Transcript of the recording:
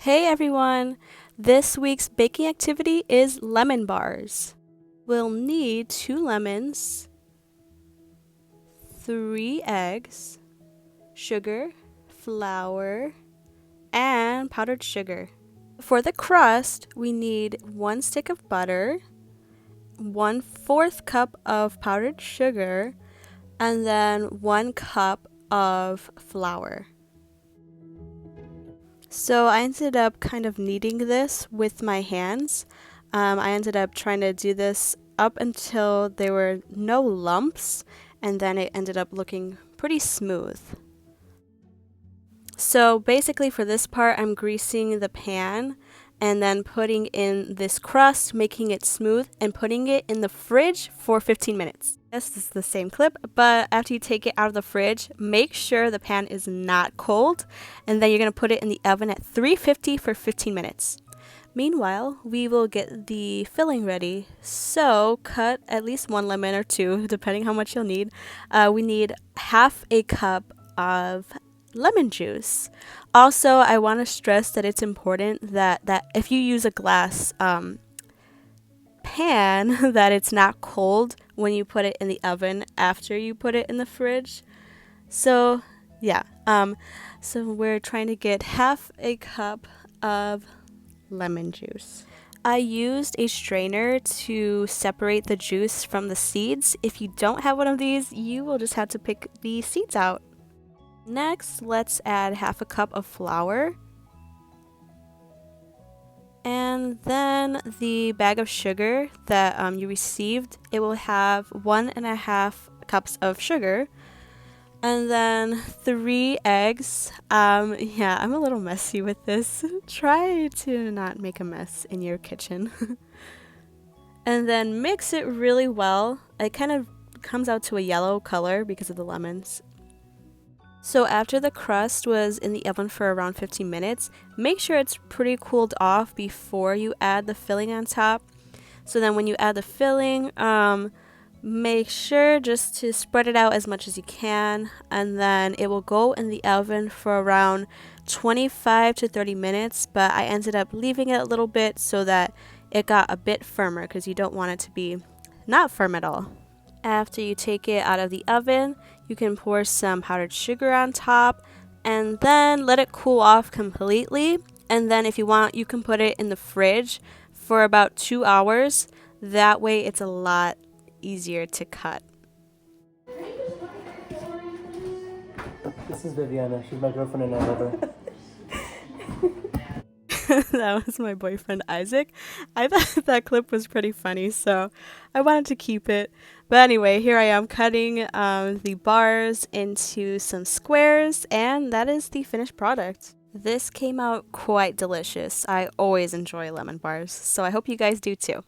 Hey everyone! This week's baking activity is lemon bars. We'll need 2 lemons, 3 eggs, sugar, flour, and powdered sugar. For the crust, we need 1 stick of butter, 1/4 cup of powdered sugar, and then 1 cup of flour. So I ended up kind of kneading this with my hands. I ended up trying to do this up until there were no lumps, and then it ended up looking pretty smooth. So basically for this part, I'm greasing the pan and then putting in this crust, making it smooth, and putting it in the fridge for 15 minutes. This is the same clip, but after you take it out of the fridge, make sure the pan is not cold, and then you're going to put it in the oven at 350 for 15 minutes. Meanwhile, we will get the filling ready. So cut at least 1 lemon or 2, depending how much you'll need. We need 1/2 a cup of lemon juice. Also, I want to stress that it's important that if you use a glass pan, that it's not cold when you put it in the oven after you put it in the fridge. So yeah, so we're trying to get 1/2 a cup of lemon juice. I used a strainer to separate the juice from the seeds. If you don't have one of these, you will just have to pick the seeds out. Next, let's add 1/2 a cup of flour. And then the bag of sugar that you received, it will have 1.5 cups of sugar. And then 3 eggs. Yeah, I'm a little messy with this. Try to not make a mess in your kitchen. And then mix it really well. It kind of comes out to a yellow color because of the lemons. So after the crust was in the oven for around 15 minutes, make sure it's pretty cooled off before you add the filling on top. So then when you add the filling, make sure just to spread it out as much as you can, and then it will go in the oven for around 25 to 30 minutes, but I ended up leaving it a little bit so that it got a bit firmer because you don't want it to be not firm at all. After you take it out of the oven, you can pour some powdered sugar on top and then let it cool off completely. And then if you want, you can put it in the fridge for about 2 hours. That way it's a lot easier to cut. This is Viviana. She's my girlfriend and I love her. That was my boyfriend Isaac. I thought that clip was pretty funny, so I wanted to keep it. But anyway, here I am cutting the bars into some squares, and that is the finished product. This came out quite delicious. I always enjoy lemon bars, so I hope you guys do too.